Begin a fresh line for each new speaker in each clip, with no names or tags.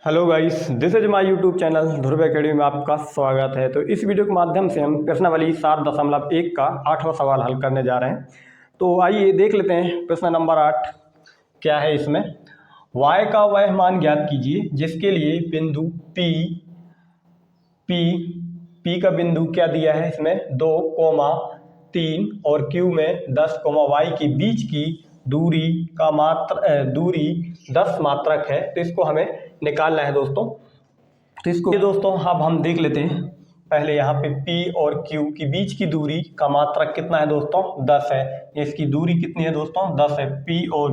Hello guys, this is my YouTube channel Dhruv academy में आपका स्वागत है। तो इस वीडियो के माध्यम से हम प्रश्नावली 7.1 का 8वां सवाल हल करने जा रहे हैं। तो आइए देख लेते हैं प्रश्न नंबर 8 क्या है। इसमें y का वह मान ज्ञात कीजिए जिसके लिए बिंदु P का बिंदु क्या दिया है, इसमें 2, 3 और Q में 10, y के बीच की दूरी का दूरी 10 मात्रक है। तो इसको हमें निकालना है दोस्तों। तो इसको दोस्तों अब हम देख लेते हैं। पहले यहाँ पे P और Q के बीच की दूरी का मात्रक कितना है दोस्तों, 10 है। इसकी दूरी कितनी है दोस्तों, 10 है। P और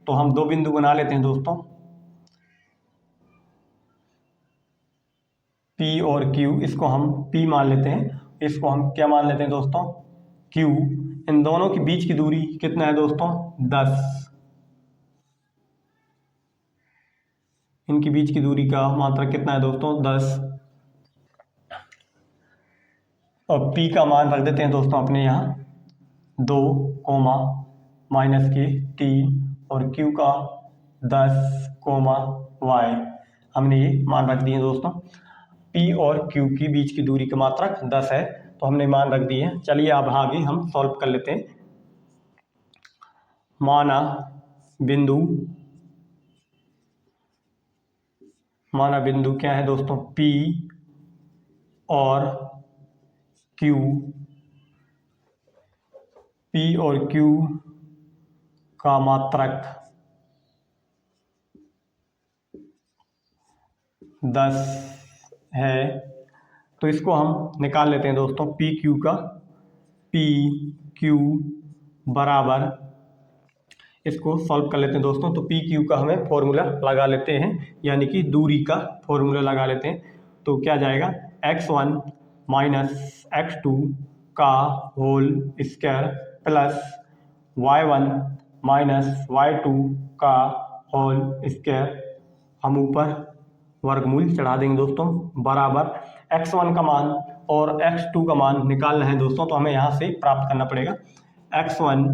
तो हम दो बिंदु बना लेते हैं दोस्तों, P और Q। इसको हम P मान लेते हैं, इसको हम क्या मान लेते हैं दोस्तों, Q। इन दोनों के बीच की दूरी कितना है दोस्तों, 10। इनके बीच की दूरी का मात्रक कितना है दोस्तों, 10। और P का मान रख देते हैं दोस्तों अपने यहाँ 2, -3 और Q का 10, y। हमने ये मान रख दिए दोस्तों। P और Q के बीच की दूरी का मात्रक 10 है, तो हमने मान रख दिए हैं। चलिए अब आगे हम सॉल्व कर लेते हैं। माना बिंदु क्या है दोस्तों, P और Q का मात्रक 10 है। तो इसको हम निकाल लेते हैं दोस्तों, पी क्यू बराबर, इसको सॉल्व कर लेते हैं दोस्तों। तो पी क्यू का हमें फॉर्मूला लगा लेते हैं, यानी कि दूरी का फॉर्मूला लगा लेते हैं। तो क्या जाएगा, x1 - x2 का whole square plus y1 - y2 का होल स्क्वायर। हम ऊपर वर्गमूल चढ़ा देंगे दोस्तों, बराबर x1 का मान और x2 का मान निकालना है दोस्तों। तो हमें यहाँ से प्राप्त करना पड़ेगा x1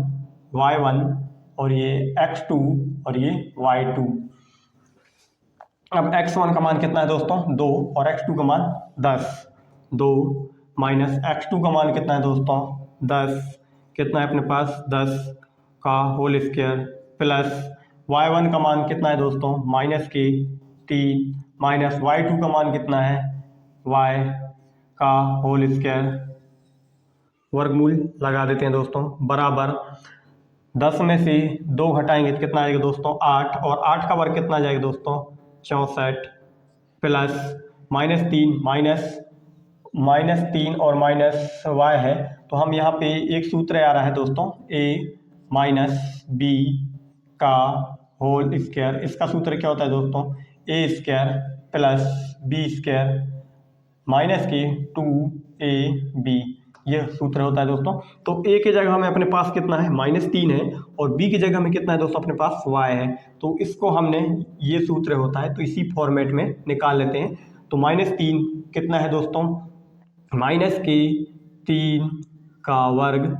y1 और ये x2 और ये y2। अब x1 का मान कितना है दोस्तों, 2 और x2 का मान 10। 2 माइनस x2 का मान कितना है दोस्तों, 10। कितना है अपने पास, 10 का होल स्क्वायर प्लस y1 का मान कितना है दोस्तों, -3 माइनस y2 का मान कितना है, y का होल स्क्वायर। वर्गमूल लगा देते हैं दोस्तों, बराबर 10 में से 2 घटाएंगे तो कितना आएगा दोस्तों, 8। और 8 का वर्ग कितना आ जाएगा दोस्तों, 64 प्लस -3 और माइनस y है। तो हम यहाँ पे एक सूत्र आ रहा है दोस्तों, a - b का होल स्क्वायर। इसका सूत्र क्या होता है दोस्तों, a square plus b square minus के 2ab, ये सूत्र होता है दोस्तों। तो a की जगह में अपने पास कितना है, -3 है, और b की जगह में कितना है दोस्तों, अपने पास y है। तो इसको हमने, ये सूत्र होता है तो इसी फॉर्मेट में निकाल लेते हैं। तो -3 कितना है दोस्तों, -3 का वर्ग,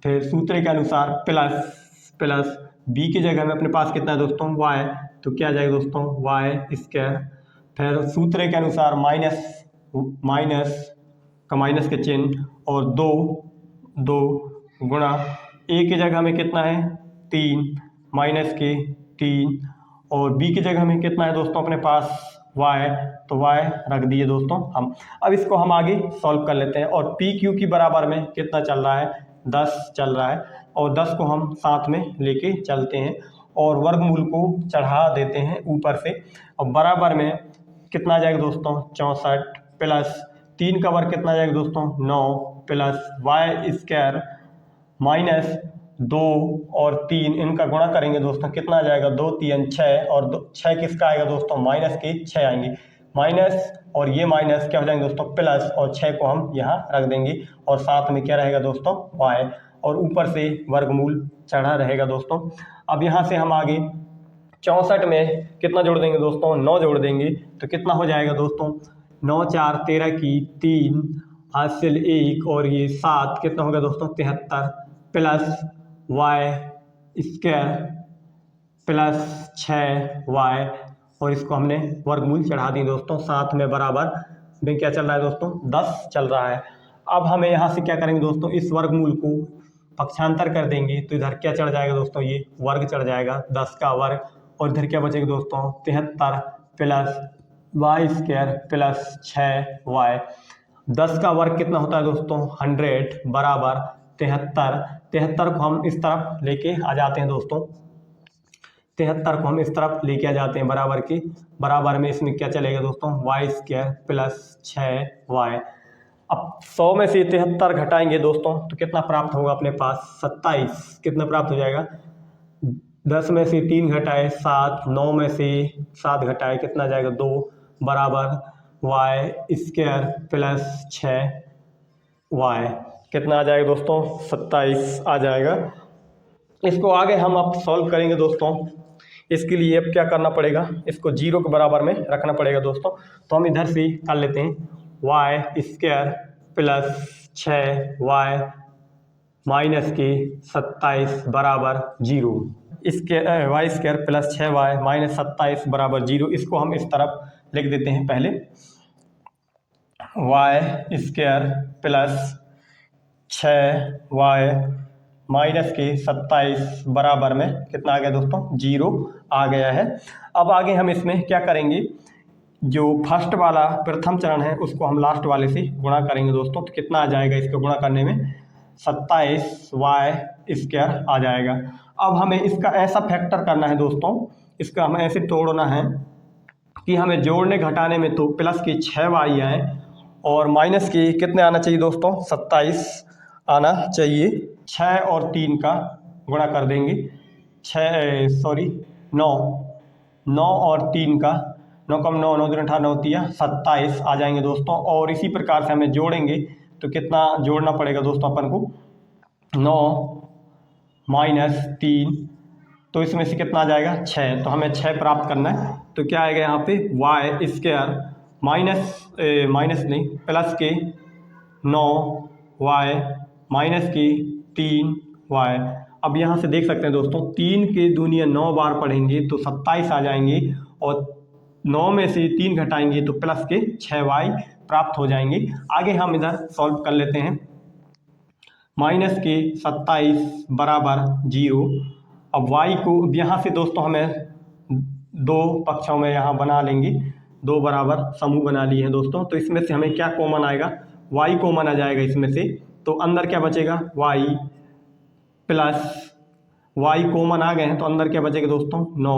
फिर सूत्र के अनुसार प्लस b की जगह में अपने पास कितना है दोस्तों, y। तो क्या जाएगा दोस्तों, y स्क्वायर। फिर सूत्र के अनुसार माइनस के चिन्ह और 2 गुणा a की जगह में कितना है, 3 -3 और b की जगह में कितना है दोस्तों अपने पास, y। तो y रख दिए दोस्तों हम। अब इसको हम आगे सॉल्व कर लेते हैं। और पी क्यू की बराबर में कितना चल रहा है, 10 चल रहा है, और 10 को हम साथ में लेके चलते हैं और वर्गमूल को चढ़ा देते हैं ऊपर से। और बराबर में कितना आ जाएगा दोस्तों, 64 प्लस 3 का वर्ग कितना आ जाएगा दोस्तों, 9 प्लस y स्क्वायर माइनस 2 और 3, इनका गुणा करेंगे दोस्तों, कितना आ जाएगा, 2 3 6 और 6 किसका आएगा दोस्तों, माइनस के 6 आएंगे। माइनस और ये माइनस क्या हो जाएंगे दोस्तों, प्लस, और 6 को हम यहाँ रख देंगे और साथ में क्या रहेगा दोस्तों, y, और ऊपर से वर्गमूल चढ़ा रहेगा दोस्तों। अब यहाँ से हम आगे 64 में कितना जोड़ देंगे दोस्तों, 9 जोड़ देंगे। तो कितना हो जाएगा दोस्तों, 9 4 13 की 3 हासिल 1 और ये 7, कितना होगा दोस्तों, 73 plus y square plus 6y और इसको हमने वर्गमूल चढ़ा दी दोस्तों। 7 में बराबर में क्या चल रहा है दोस्तों, 10 चल रहा है। अब हमें यहाँ से क्या करेंगे दोस्तों, इस वर्गमूल को पक्षांतर कर देंगे तो इधर क्या चढ़ जाएगा दोस्तों, ये वर्ग चढ़ जाएगा 10 का वर्ग, और इधर क्या बचेगा दोस्तों 73 plus y square plus 6y। 10 का वर्ग कितना होता है दोस्तों 100 बराबर 73। 73 को हम इस तरफ लेके आ जाते हैं दोस्तों, 73 को हम इस तरफ लेके आ जाते हैं बराबर की, बराबर में इसमें क्या चलेगा दोस्तों वाई स्क्वायर प्लस 6y। अब 100 में से 73 घटाएंगे दोस्तों तो कितना प्राप्त होगा अपने पास 27। कितना प्राप्त हो जाएगा, 10 में से 3 घटाए 7, 9 में से 7 घटाए कितना जाएगा 2 बराबर वाई स्क्वायर प्लस 6y। कितना आ जाएगा दोस्तों 27 आ जाएगा। इसको आगे हम अब सॉल्व करेंगे दोस्तों। इसके लिए अब क्या करना पड़ेगा, इसको 0 के बराबर में रखना पड़ेगा दोस्तों। तो हम इधर से कर लेते हैं Y square plus 6y minus के 27 बराबर 0। इसके Y square plus 6y minus 27 बराबर 0। इसको हम इस तरफ लिख देते हैं पहले, Y square plus 6y minus के 27 बराबर में कितना आ गया दोस्तों 0 आ गया है। अब आगे हम इसमें क्या करेंगे, जो फर्स्ट वाला प्रथम चरण है उसको हम लास्ट वाले से गुणा करेंगे दोस्तों। तो कितना आ जाएगा इसको गुणा करने में 27y स्क्वायर आ जाएगा। अब हमें इसका ऐसा फैक्टर करना है दोस्तों, इसका हमें ऐसे तोड़ना है कि हमें जोड़ने घटाने में तो प्लस के 6y आए और माइनस के कितने आना चाहिए दोस्तों 27 आना चाहिए। 6 और 3 का गुणा कर देंगे, 9 और 3 का 9 कम 9 9 18 9 तिया 27 आ जाएंगे दोस्तों। और इसी प्रकार से हमें जोड़ेंगे तो कितना जोड़ना पड़ेगा दोस्तों अपन को 9 माइनस 3, तो इसमें से कितना आ जाएगा 6। तो हमें 6 प्राप्त करना है। तो क्या आएगा यहाँ पे वाई स्क्वायर माइनस नहीं प्लस के 9y माइनस के 3y। अब यहाँ से देख सकते हैं दोस्तों 3 के दूनिया 9 बार पढ़ेंगे तो 27 आ जाएंगे और 9 में से 3 घटाएंगे तो प्लस के 6y प्राप्त हो जाएंगे। आगे हम इधर सॉल्व कर लेते हैं, माइनस के 27 बराबर 0। अब y को यहाँ से दोस्तों हमें दो पक्षों में यहाँ बना लेंगे, दो बराबर समूह बना लिए हैं दोस्तों। तो इसमें से हमें क्या कॉमन आएगा, y कॉमन आ जाएगा इसमें से। तो अंदर क्या बचेगा y प्लस y कॉमन आ गए हैं तो अंदर क्या बचेगा दोस्तों 9।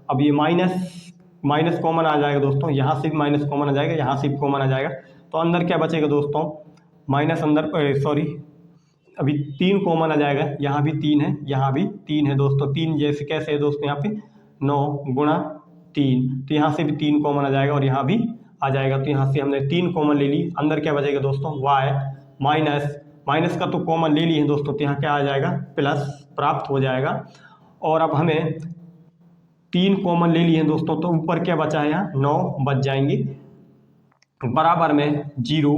अब ये माइनस कॉमन आ जाएगा दोस्तों, यहाँ से भी माइनस कॉमन आ जाएगा, यहाँ से भी कॉमन आ जाएगा। तो अंदर क्या बचेगा दोस्तों माइनस अभी 3 कॉमन आ जाएगा, यहाँ भी 3 है, यहाँ भी 3 है दोस्तों। 3 जैसे कैसे है दोस्तों यहाँ पे 9 गुणा 3, तो यहाँ से भी 3 कॉमन आ जाएगा और यहाँ भी आ जाएगा। तो यहाँ से हमने 3 कॉमन ले ली, अंदर क्या बचेगा दोस्तों y माइनस का तो कॉमन ले लिए हैं दोस्तों, तो यहाँ क्या आ जाएगा प्लस प्राप्त हो जाएगा। और अब हमें 3 कॉमन ले लिए हैं दोस्तों, तो ऊपर क्या बचा है यहाँ 9 बच जाएंगे बराबर में 0।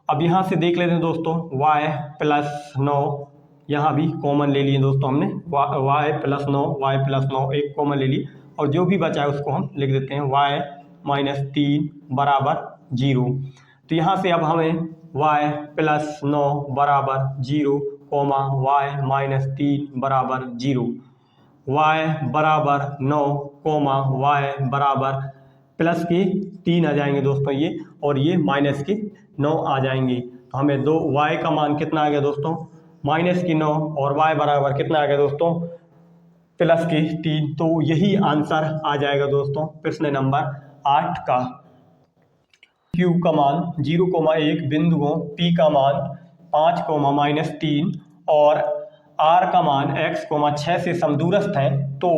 अब यहाँ से देख लेते हैं दोस्तों y प्लस 9, यहाँ भी कॉमन ले लिए दोस्तों हमने y प्लस 9 एक कॉमन ले ली और जो भी बचा है उसको हम लिख देते हैं y माइनस 3 बराबर 0। तो यहाँ से अब हमें y प्लस 9 बराबर 0 y माइनस 3 बराबर 0, y बराबर 9 y बराबर प्लस के 3 आ जाएंगे दोस्तों ये, और ये माइनस के 9 आ जाएंगे। तो हमें y का मान कितना आ गया दोस्तों माइनस की 9 और y बराबर कितना आ गया दोस्तों प्लस की 3। तो यही आंसर आ जाएगा दोस्तों प्रश्न नंबर 8 का। Q का मान 0,1 बिंदुओं P का मान 5,-3 और R का मान x, 6 से समदूरस्थ है, तो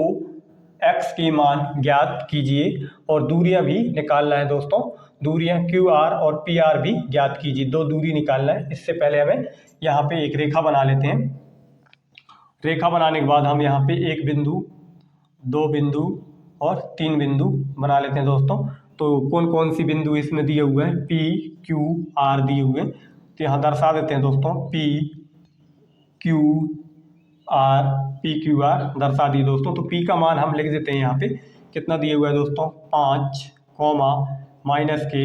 x के मान ज्ञात कीजिए। और दूरियां भी निकालना है दोस्तों, दूरियां QR और PR भी ज्ञात कीजिए, 2 दूरी निकालना है। इससे पहले हमें यहाँ पे एक रेखा बना लेते हैं। रेखा बनाने के बाद हम यहाँ पे 1 बिंदु, 2 बिंदु और 3 बिंदु बना लेते हैं दोस्तों। तो कौन कौन सी बिंदु इसमें दिए हुए हैं P Q R दिए हुए, तो यहाँ दर्शा देते हैं दोस्तों P Q R दर्शा दिए दोस्तों। तो P का मान हम लिख देते हैं यहाँ पे कितना दिया हुआ है दोस्तों 5 कॉमा माइनस के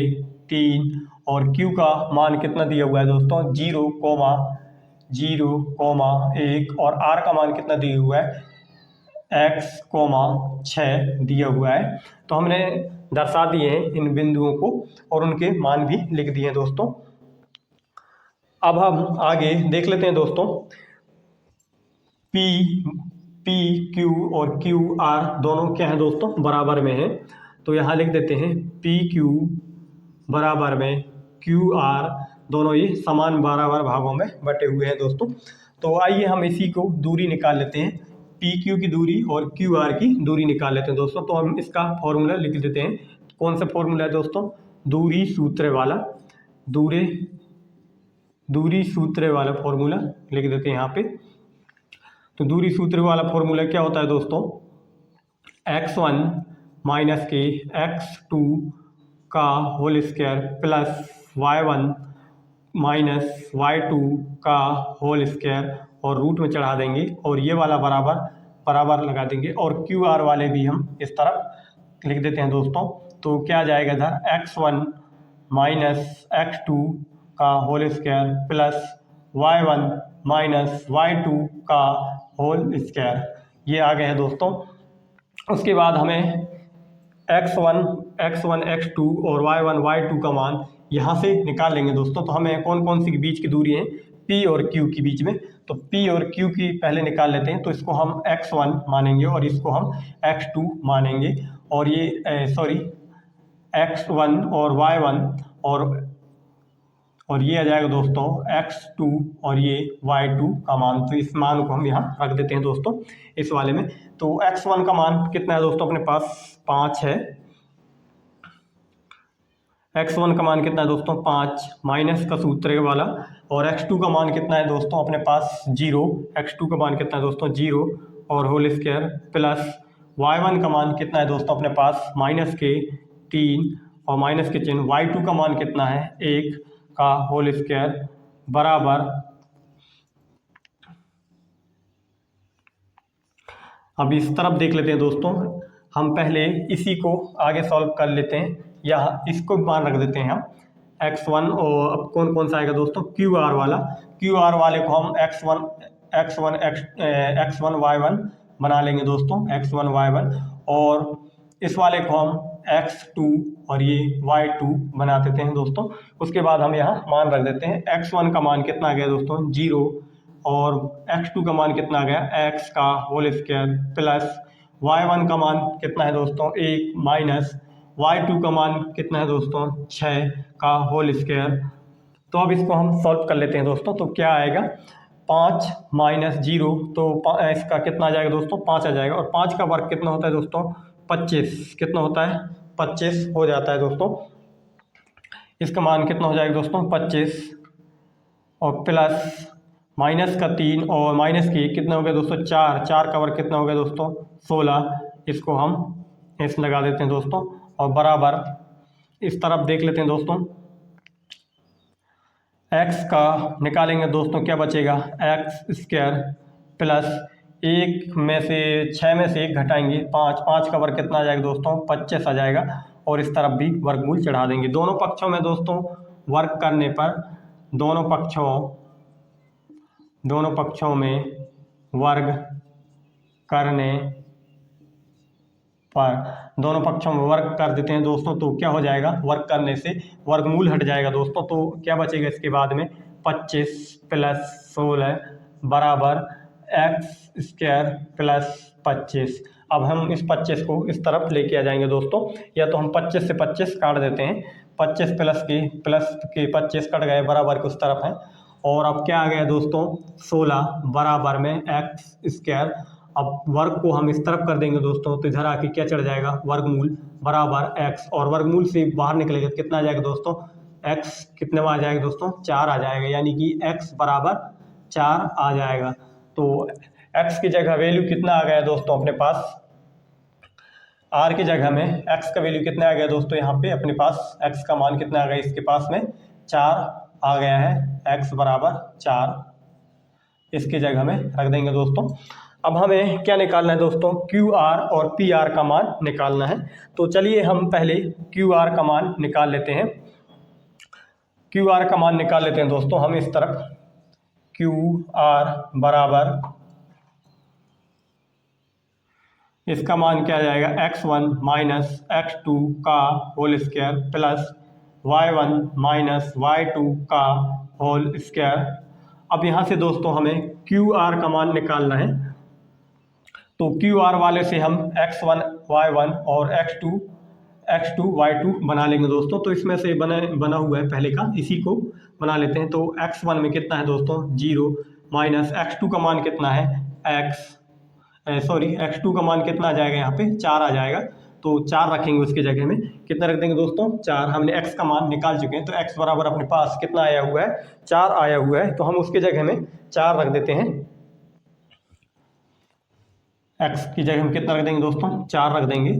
3 और Q का मान कितना दिया हुआ है दोस्तों 0 कॉमा 1 और R का मान कितना दिया हुआ है x कॉमा 6 दिया हुआ है। तो हमने दर्शा दिए हैं इन बिंदुओं को और उनके मान भी लिख दिए हैं दोस्तों। अब हम आगे देख लेते हैं दोस्तों P Q और Q R दोनों क्या है दोस्तों बराबर में है। तो यहाँ लिख देते हैं P Q बराबर में Q R, दोनों ये समान बराबर भागों में बटे हुए हैं दोस्तों। तो आइए हम इसी को दूरी निकाल लेते हैं, पी क्यू की दूरी और क्यू आर की दूरी निकाल लेते हैं दोस्तों। तो हम इसका फॉर्मूला लिख देते हैं। कौन सा फॉर्मूला है दोस्तों, दूरी सूत्र वाला फॉर्मूला लिख देते हैं यहाँ पे। तो दूरी सूत्र वाला फॉर्मूला क्या होता है दोस्तों, x1 माइनस के x2 का whole square plus y1 minus y2 का होल स्क्वायर और रूट में चढ़ा देंगे और ये वाला बराबर लगा देंगे और क्यू आर वाले भी हम इस तरफ लिख देते हैं दोस्तों। तो क्या आ जाएगा इधर x1 माइनस x2 का whole square plus y1 minus y2 का होल स्क्वायर, ये आ गया है दोस्तों। उसके बाद हमें x1 x2 और y1 y2 का मान यहाँ से निकाल लेंगे दोस्तों। तो हमें कौन कौन सी बीच की दूरी है P और Q के बीच में, तो P और Q की पहले निकाल लेते हैं। तो इसको हम x1 मानेंगे और इसको हम x2 मानेंगे और ये x1 और y1 और ये आ जाएगा दोस्तों x2 और ये y2 का मान। तो इस मान को हम यहाँ रख देते हैं दोस्तों इस वाले में। तो x1 का मान कितना है दोस्तों, अपने पास 5 है। x1 का मान कितना है दोस्तों 5 माइनस का सूत्र वाला, और x2 का मान कितना है दोस्तों अपने पास 0। x2 का मान कितना है दोस्तों 0 और होल स्क्वायर प्लस y1 का मान कितना है दोस्तों अपने पास माइनस के 3 और माइनस के चिन्ह, y2 का मान कितना है 1 का होल स्क्वायर बराबर, अब इस तरफ देख लेते हैं दोस्तों। हम पहले इसी को आगे सॉल्व कर लेते हैं, या इसको मान रख देते हैं हम x1 और अब कौन कौन सा आएगा दोस्तों QR वाला। QR वाले को हम x1 y1 बना लेंगे दोस्तों, x1 y1, और इस वाले को हम x2 और ये y2 बना देते हैं दोस्तों। उसके बाद हम यहाँ मान रख देते हैं। x1 का मान कितना आ गया दोस्तों 0 और x2 का मान कितना आ गया x का होल स्क्वायर प्लस y1 का मान कितना है दोस्तों 1 माइनस y2 का मान कितना है दोस्तों 6 का होल स्क्वायर। तो अब इसको हम सॉल्व कर लेते हैं दोस्तों। तो क्या आएगा 5 माइनस 0, तो इसका कितना आ जाएगा दोस्तों 5 आ जाएगा, और 5 का वर्ग कितना होता है दोस्तों 25, कितना होता है 25 हो जाता है दोस्तों। इसका मान कितना हो जाएगा दोस्तों 25 और प्लस माइनस का 3 और माइनस की कितना हो गया दोस्तों 4 का वर्ग कितना हो गया दोस्तों 16। इसको हम ऐसे लगा देते हैं दोस्तों और बराबर इस तरफ देख लेते हैं दोस्तों। x का निकालेंगे दोस्तों, क्या बचेगा x स्क्वायर प्लस 1 में से 6 में से 1 घटाएंगे 5 का वर्ग कितना आ जाएगा दोस्तों 25 आ जाएगा, और इस तरफ भी वर्गमूल चढ़ा देंगे। दोनों पक्षों में दोस्तों वर्ग करने पर दोनों पक्षों में वर्ग करने पर दोनों पक्षों में वर्ग कर देते हैं दोस्तों। तो क्या हो जाएगा, वर्ग करने से वर्गमूल हट जाएगा दोस्तों। तो क्या बचेगा इसके बाद में 25 प्लस 16 बराबर x स्क्वायर प्लस 25। अब हम इस 25 को इस तरफ लेके आ जाएंगे दोस्तों, या तो हम 25 से 25 काट देते हैं, 25 प्लस के 25 कट गए बराबर के उस तरफ है, और अब क्या आ गया दोस्तों 16 बराबर में x स्क्वायर। अब वर्ग को हम इस तरफ कर देंगे दोस्तों, तो इधर आके क्या चढ़ जाएगा वर्गमूल बराबर x, और वर्गमूल से बाहर निकलेगा कितना आ जाएगा दोस्तों x कितने में आ जाएगा दोस्तों 4 आ जाएगा, यानी कि x बराबर 4 आ जाएगा। तो x की जगह वैल्यू कितना आ गया दोस्तों अपने पास, r की जगह में x का वैल्यू कितना आ गया दोस्तों, यहाँ पे अपने पास x का मान कितना आ गया इसके पास में 4 आ गया है, x बराबर 4 इसकी जगह में रख देंगे दोस्तों। अब हमें क्या निकालना है दोस्तों, क्यू आर और पी आर का मान निकालना है। तो चलिए हम पहले क्यू आर का मान निकाल लेते हैं। क्यू आर का मान निकाल लेते हैं दोस्तों हम इस तरफ। क्यू आर बराबर, इसका मान क्या आ जाएगा, x1 माइनस x2 का whole square plus y1 minus y2 का होल स्क्वायर। अब यहाँ से दोस्तों हमें क्यू आर का मान निकालना है। तो क्यू आर वाले से हम x1 y1 और x2 y2 बना लेंगे दोस्तों। तो इसमें से बना हुआ है पहले का, इसी को बना लेते हैं। तो x1 में कितना है दोस्तों, 0 माइनस x2 का मान कितना है, x2 का मान कितना आ जाएगा, यहाँ पे 4 आ जाएगा। तो 4 रखेंगे उसके जगह में, कितना रख देंगे दोस्तों, 4। हमने x का मान निकाल चुके हैं, तो x बराबर अपने पास कितना आया हुआ है, 4 आया हुआ है। तो हम उसके जगह में 4 रख देते हैं। x की जगह हम कितना रख देंगे दोस्तों, 4 रख देंगे,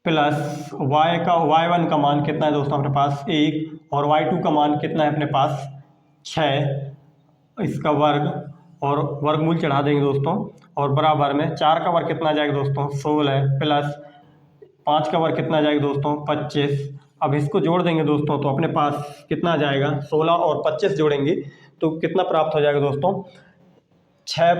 प्लस y1 का मान कितना है दोस्तों अपने पास 1, और y2 का मान कितना है अपने पास 6, इसका वर्ग और वर्गमूल चढ़ा देंगे दोस्तों। और बराबर में 4 का वर्ग कितना आ जाएगा दोस्तों, 16, प्लस 5 का वर्ग कितना आ जाएगा दोस्तों, 25। अब इसको जोड़ देंगे दोस्तों, तो अपने पास कितना आ जाएगा, 16 और 25 जोड़ेंगे तो कितना प्राप्त हो जाएगा दोस्तों, 6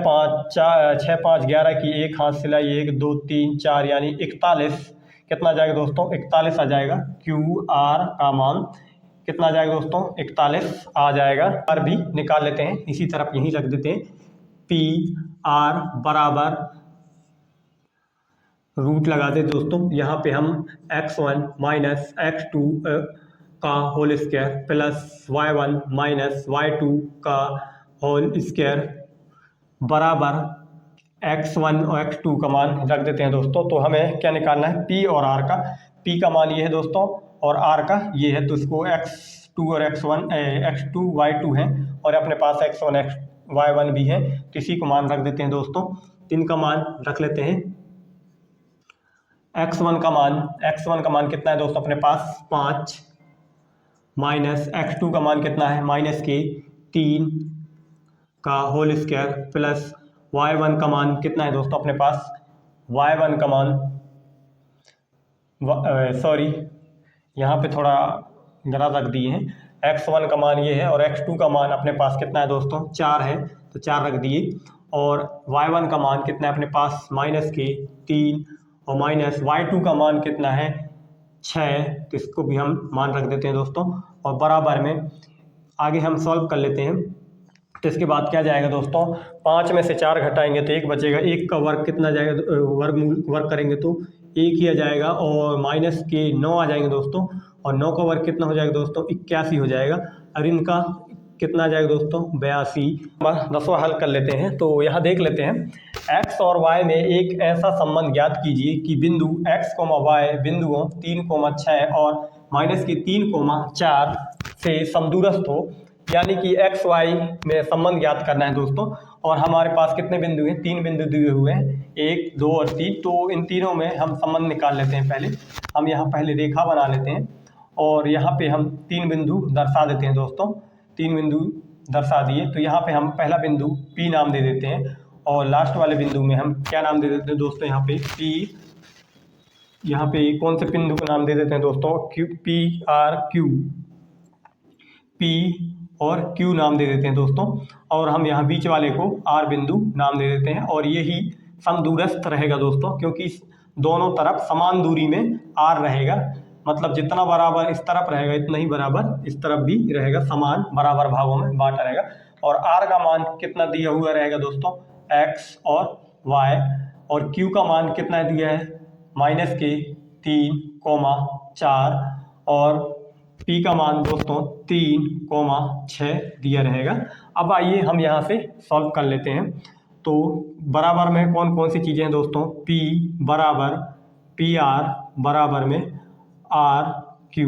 5 11 की 1 हाथ सिलाई 1 2 3 4 यानी 41। कितना आ जाएगा दोस्तों, 41 आ जाएगा। क्यू आर का मान कितना आ जाएगा दोस्तों, 41 आ जाएगा। आर भी निकाल लेते हैं, इसी तरफ यहीं रख देते हैं। पी आर बराबर रूट लगा दे दोस्तों। यहाँ पे हम x1 माइनस x2 का whole square plus y1 minus y2 का होल स्क्वायर बराबर x1 और x2 का मान रख देते हैं दोस्तों। तो हमें क्या निकालना है, p और r का। p का मान ये है दोस्तों और r का ये है, तो इसको x2 और x2 y2 है और अपने पास x1 y1 भी है, तो इसी को मान रख देते हैं दोस्तों। इनका मान रख लेते हैं। x1 का मान कितना है दोस्तों अपने पास 5, माइनस x2 का मान कितना है -3 का होल स्क्वायर प्लस y1 का मान कितना है दोस्तों अपने पास, y1 का मान यहाँ पे थोड़ा जरा रख दिए हैं। x1 का मान ये है और x2 का मान अपने पास कितना है दोस्तों, 4 है, तो 4 रख दिए। और y1 का मान कितना है अपने पास -3 और माइनस y2 का मान कितना है 6, तो इसको भी हम मान रख देते हैं दोस्तों। और बराबर में आगे हम सॉल्व कर लेते हैं। तो इसके बाद क्या जाएगा दोस्तों, 5 में से 4 घटाएंगे तो 1 बचेगा। 1 का वर्ग कितना जाएगा, वर्ग करेंगे तो 1 ही आ जाएगा और माइनस के 9 आ जाएंगे दोस्तों। और 9 का वर्ग कितना हो जाएगा दोस्तों, 81 हो जाएगा। और इनका कितना आ जाएगा दोस्तों, 82। 10वां हल कर लेते हैं। तो यहाँ देख लेते हैं, x और y में एक ऐसा संबंध ज्ञात कीजिए कि बिंदु x, y बिंदुओं 3, 6 और -3, 4 से समदूरस्थ हो। यानी कि x y में संबंध ज्ञात करना है दोस्तों। और हमारे पास कितने बिंदु हैं, 3 बिंदु दिए हुए हैं, 1 2 और 3। तो इन तीनों में हम संबंध निकाल लेते हैं। पहले हम यहाँ पहले रेखा बना लेते हैं और यहाँ पे हम 3 बिंदु दर्शा देते हैं दोस्तों। 3 बिंदु दर्शा दिए, तो यहाँ पे हम पहला बिंदु P नाम दे देते हैं और लास्ट वाले बिंदु में हम क्या नाम दे देते हैं दोस्तों, यहाँ पे P। यहाँ पे कौन से बिंदु को नाम दे देते हैं दोस्तों, P R Q, P और Q नाम दे देते हैं दोस्तों। और हम यहाँ बीच वाले को R बिंदु नाम दे देते हैं और यही समदूरस्थ रहेगा दोस्तों, क्योंकि दोनों तरफ समान दूरी में R रहेगा। मतलब जितना बराबर इस तरफ रहेगा इतना ही बराबर इस तरफ भी रहेगा, समान बराबर भागों में बांटा रहेगा। और R का मान कितना दिया हुआ रहेगा दोस्तों, X और Y। और Q का मान कितना दिया है, -3, 4 और P का मान दोस्तों 3, 6 दिया रहेगा। अब आइए हम यहाँ से सॉल्व कर लेते हैं। तो बराबर में कौन कौन सी चीज़ें हैं दोस्तों, P बराबर PR बराबर में RQ,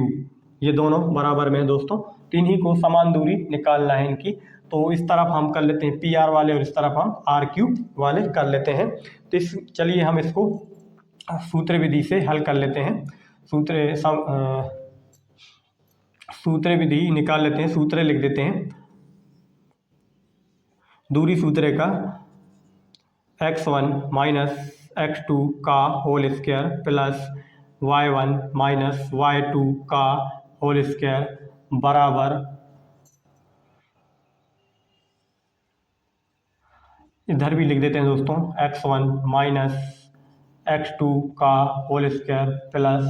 ये दोनों बराबर में दोस्तों। तो इन्हीं को समान दूरी निकालना है इनकी। तो इस तरफ हम कर लेते हैं PR वाले और इस तरफ हम RQ वाले कर लेते हैं। तो चलिए हम इसको सूत्र विधि से हल कर लेते हैं। सूत्र विधि निकाल लेते हैं, सूत्र लिख देते हैं। दूरी सूत्र का x1 माइनस x2 का whole square plus y1 minus y2 का होल स्क्वायर बराबर, इधर भी लिख देते हैं दोस्तों, x1 माइनस x2 का whole square plus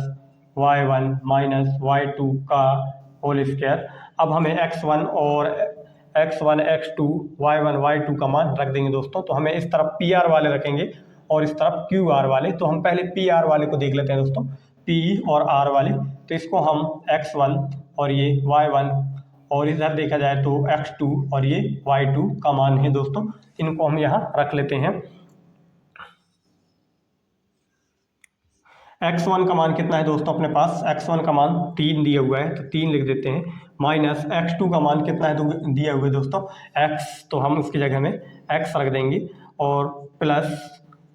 y1 minus y2 का होल स्क्वायर। अब हमें x1 और x1 x2 y1 y2 का मान रख देंगे दोस्तों। तो हमें इस तरफ PR वाले रखेंगे और इस तरफ QR वाले। तो हम पहले PR वाले को देख लेते हैं दोस्तों, P और R वाले। तो इसको हम x1 और ये y1 और इधर देखा जाए तो x2 और ये y2 का मान है दोस्तों, इनको हम यहाँ रख लेते हैं। x1 का मान कितना है दोस्तों अपने पास, x1 का मान 3 दिया हुआ है तो 3 लिख देते हैं, माइनस x2 का मान कितना है तो दिया हुआ है दोस्तों x, तो हम उसकी जगह में x रख देंगे और प्लस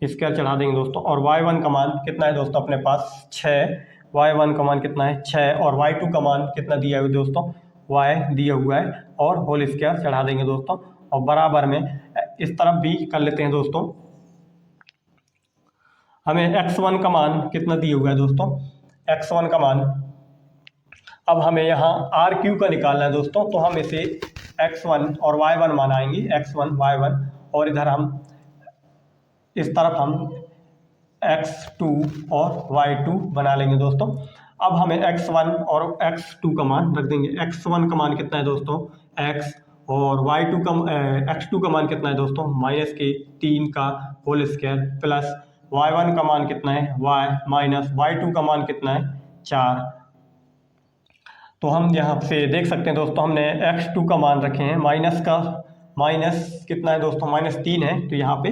स्क्वायर चढ़ा देंगे दोस्तों। और y1 का मान कितना है दोस्तों अपने पास 6, y1 का मान कितना है 6 और y2 का मान कितना दिया हुआ है दोस्तों y दिया हुआ है और होल स्क्वायर चढ़ा देंगे दोस्तों। और बराबर में इस तरफ भी कर लेते हैं दोस्तों, हमें x1 का मान कितना दिया हुआ है दोस्तों, x1 का मान अब हमें यहाँ RQ का निकालना है दोस्तों। तो हम इसे x1 और y1 मान आएंगे, x1 y1, और इधर हम इस तरफ हम x2 और y2 बना लेंगे दोस्तों। अब हमें x1 और x2 का मान रख देंगे। x1 का मान कितना है दोस्तों x, और y2 का x2 का मान कितना है दोस्तों माइनस के 3 का होल स्क्वायर प्लस y1 का मान कितना है y माइनस y2 का मान कितना है 4। तो हम यहाँ से देख सकते हैं दोस्तों, हमने x2 का मान रखे हैं माइनस का, माइनस कितना है दोस्तों -3 है, तो यहाँ पे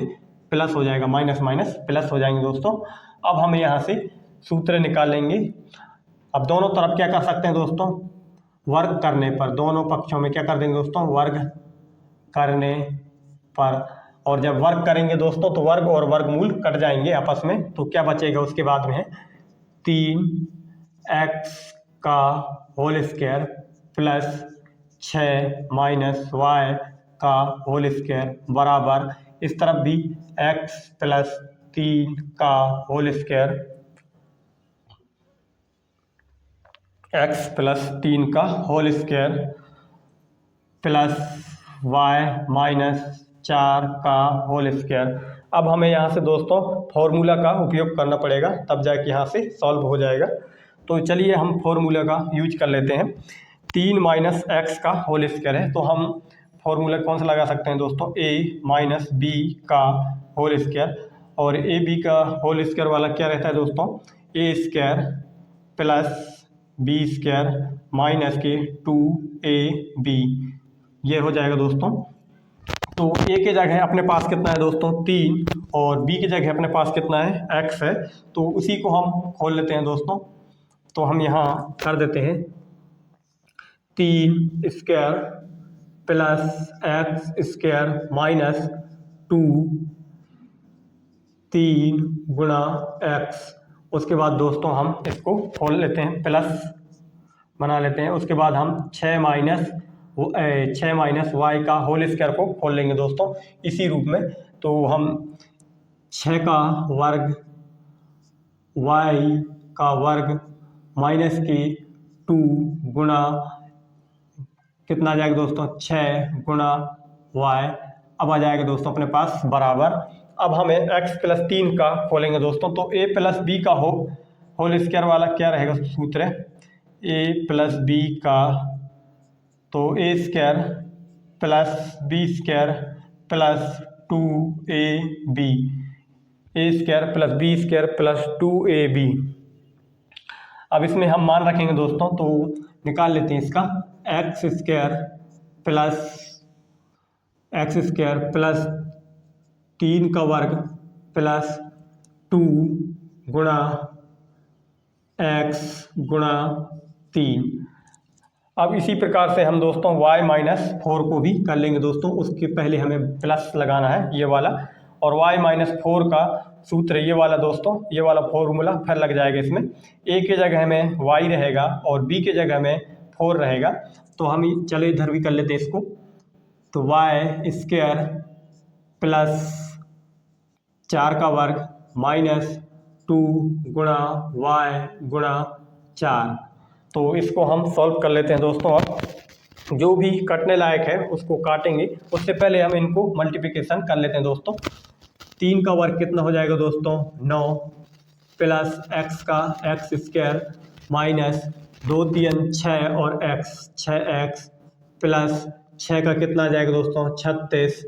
प्लस हो जाएगा, माइनस माइनस प्लस हो जाएंगे दोस्तों। अब हम यहाँ से सूत्र निकाल लेंगे। अब दोनों तरफ क्या कर सकते हैं दोस्तों, वर्ग करने पर दोनों पक्षों में क्या कर देंगे दोस्तों वर्ग करने पर, और जब वर्ग करेंगे दोस्तों तो वर्ग और वर्गमूल कट जाएंगे आपस में, तो क्या बचेगा उसके बाद में है 3x का whole square plus 6 minus y का होल स्क्वायर बराबर, इस तरफ भी x प्लस 3 का होल स्क्वायर, x प्लस 3 का whole square plus y minus 4 का होल स्क्वायर। अब हमें यहाँ से दोस्तों फॉर्मूला का उपयोग करना पड़ेगा, तब जाके यहाँ से सॉल्व हो जाएगा। तो चलिए हम फॉर्मूला का यूज कर लेते हैं। 3 माइनस एक्स का होल स्क्वायर है, तो हम फॉर्मूला कौन सा लगा सकते हैं दोस्तों, a माइनस बी का होल स्क्वायर, और ए बी का होल स्क्वायर वाला क्या रहता है दोस्तों a square plus B square minus के 2ab, ये हो जाएगा दोस्तों। तो ए के जगह अपने पास कितना है दोस्तों 3 और बी की जगह अपने पास कितना है x है, तो उसी को हम खोल लेते हैं दोस्तों। तो हम यहाँ कर देते हैं 3 square plus x square minus 2 3 गुणा x। उसके बाद दोस्तों हम इसको खोल लेते हैं, प्लस बना लेते हैं। उसके बाद हम 6 माइनस y का होल स्क्वायर को खोल लेंगे दोस्तों इसी रूप में। तो हम 6 का वर्ग y का वर्ग माइनस की 2 गुणा कितना आ जाएगा दोस्तों 6 गुणा y, अब आ जाएगा दोस्तों अपने पास बराबर। अब हमें x प्लस 3 का खोलेंगे दोस्तों, तो a प्लस बी का होल स्क्वायर वाला क्या रहेगा सूत्र, a प्लस बी का, तो a square plus B square plus 2ab, a square plus B square plus 2ab। अब इसमें हम मान रखेंगे दोस्तों, तो निकाल लेते हैं इसका एक्स स्क्वायर प्लस 3 का वर्ग प्लस 2 गुणा x गुणा 3। अब इसी प्रकार से हम दोस्तों y माइनस 4 को भी कर लेंगे दोस्तों, उसके पहले हमें प्लस लगाना है ये वाला, और y माइनस 4 का सूत्र ये वाला दोस्तों, ये वाला फॉर्मूला फिर लग जाएगा इसमें। a के जगह में y रहेगा और b के जगह में 4 रहेगा, तो हम चले इधर भी कर लेते हैं इसको। तो वाई स्क्वायर प्लस 4 का वर्ग माइनस 2 गुणा वाई गुणा 4। तो इसको हम सॉल्व कर लेते हैं दोस्तों। अब जो भी कटने लायक है उसको काटेंगे, उससे पहले हम इनको मल्टीप्लिकेशन कर लेते हैं दोस्तों। 3 का वर्ग कितना हो जाएगा दोस्तों 9 प्लस एक्स का एक्स स्क्वायर माइनस 2 3 6 और एक्स 6x प्लस 6 का कितना आ जाएगा दोस्तों 36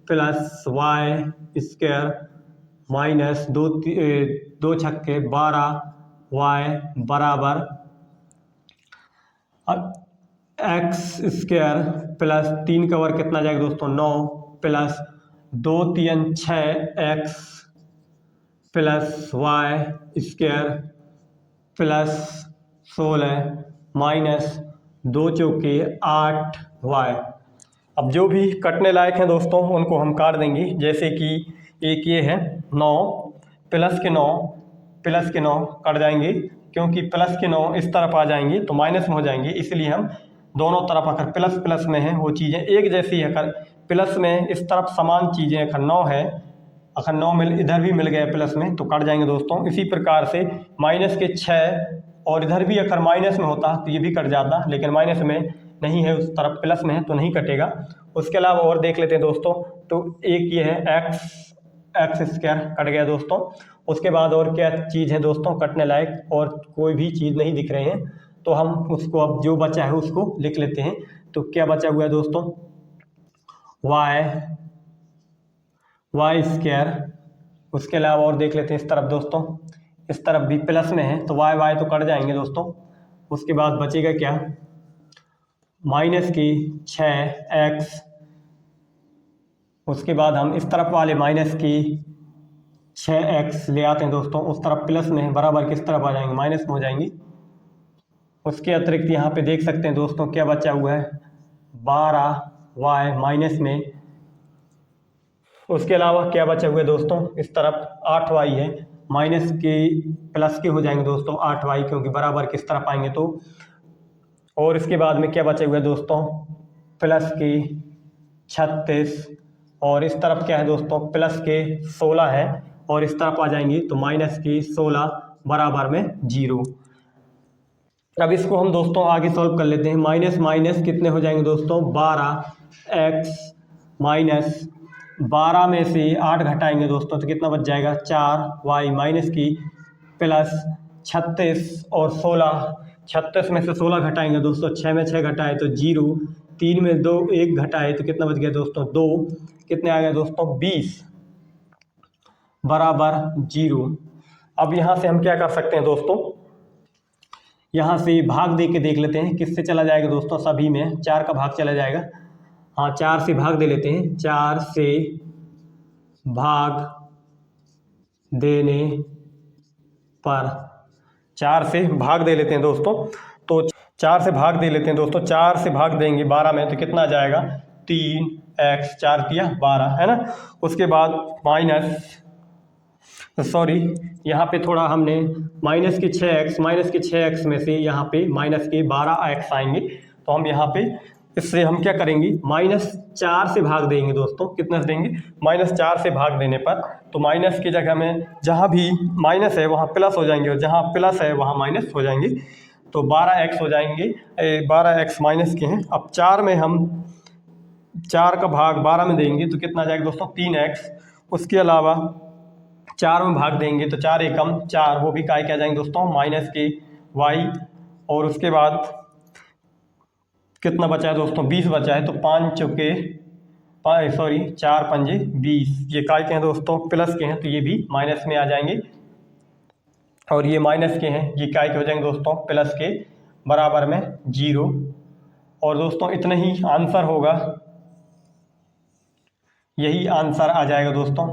प्लस वाई स्क्वायर माइनस 2 छक्के 12 वाई बराबर एक्स स्क्वायर प्लस 3 का वर्ग कितना आ जाएगा दोस्तों 9 plus 2 3 6 x plus y square plus 16 minus 2 चौके 8 वाई। अब जो भी कटने लायक हैं दोस्तों उनको हम काट देंगे। जैसे कि एक ये है 9 प्लस के 9 कट जाएंगे, क्योंकि प्लस के 9 इस तरफ आ जाएंगे तो माइनस में हो जाएंगे, इसलिए हम दोनों तरफ अगर प्लस प्लस में है वो चीज़ें एक जैसी है। अगर प्लस में इस तरफ समान चीज़ें अगर 9 है, अगर 9 मिल इधर भी मिल गया प्लस में तो कट जाएंगे दोस्तों। इसी प्रकार से माइनस के 6 और इधर भी अगर माइनस में होता तो ये भी कट जाता, लेकिन माइनस में नहीं है, उस तरफ प्लस में है तो नहीं कटेगा। उसके अलावा और देख लेते हैं दोस्तों। तो एक ये है एक्स स्क्वायर कट गया दोस्तों। उसके बाद और क्या चीज़ है दोस्तों कटने लायक, और कोई भी चीज़ नहीं दिख रहे हैं, तो हम उसको अब जो बचा है उसको लिख लेते हैं। तो क्या बचा हुआ है दोस्तों वाई स्क्वायर। उसके अलावा और देख लेते हैं इस तरफ दोस्तों, इस तरफ भी प्लस में है तो वाई तो कट जाएंगे दोस्तों। उसके बाद बचेगा क्या माइनस की 6x। उसके बाद हम इस तरफ वाले माइनस की 6x ले आते हैं दोस्तों, उस तरफ प्लस में है, बराबर किस तरफ आ जाएंगे माइनस में हो जाएंगे। उसके अतिरिक्त यहाँ पे देख सकते हैं दोस्तों क्या बचा हुआ है 12y माइनस में। उसके अलावा क्या बचा हुआ है दोस्तों इस तरफ 8y है, माइनस के प्लस के हो जाएंगे दोस्तों 8y, क्योंकि बराबर किस तरफ आएंगे तो। और इसके बाद में क्या बचा हुआ है दोस्तों प्लस की 36, और इस तरफ क्या है दोस्तों प्लस के 16 है, और इस तरफ आ जाएंगी तो माइनस की 16 बराबर में 0। अब इसको हम दोस्तों आगे सॉल्व कर लेते हैं। माइनस माइनस कितने हो जाएंगे दोस्तों 12x माइनस 12 में से 8 घटाएंगे दोस्तों तो कितना बच जाएगा 4y माइनस की प्लस 36 और 16, 36 में से 16 घटाएंगे दोस्तों, 6 में 6 घटाए तो 0, 3 में 2 1 घटाए तो कितना बच गया दोस्तों 2, कितने आ गए दोस्तों 20 बराबर 0। अब यहाँ से हम क्या कर सकते हैं दोस्तों, यहाँ से भाग दे के देख लेते हैं किससे चला जाएगा दोस्तों, सभी में 4 का भाग चला जाएगा। हाँ 4 से भाग दे लेते हैं, 4 से भाग देने पर 4 से भाग दे लेते हैं दोस्तों। तो 4 से भाग दे लेते हैं दोस्तों, 4 से भाग देंगे 12 में तो कितना आ जाएगा 3x, 4 किया 12 है ना। उसके बाद माइनस यहाँ पे थोड़ा हमने माइनस के 6x में से यहाँ पे माइनस के 12x आएंगे, तो हम यहाँ पे इससे हम क्या करेंगे -4 से भाग देंगे दोस्तों। कितना से देंगे -4 से भाग देने पर, तो माइनस की जगह में जहाँ भी माइनस है वहाँ प्लस हो जाएंगे, और जहाँ प्लस है वहाँ माइनस हो जाएंगे, तो 12x हो जाएंगे। 12x माइनस के हैं। अब 4 में हम 4 का भाग 12 में देंगे तो कितना आ जाएगा दोस्तों 3x। उसके अलावा 4 में भाग देंगे तो 4 एकम 4, वो भी काय क्या जाएंगे दोस्तों माइनस के y। और उसके बाद कितना बचा है दोस्तों 20 बचा है, तो 4 पंजे 20, ये काय के हैं दोस्तों प्लस के हैं तो ये भी माइनस में आ जाएंगे, और ये माइनस के हैं ये काय के हो जाएंगे दोस्तों प्लस के बराबर में 0। और दोस्तों इतना ही आंसर होगा, यही आंसर आ जाएगा दोस्तों।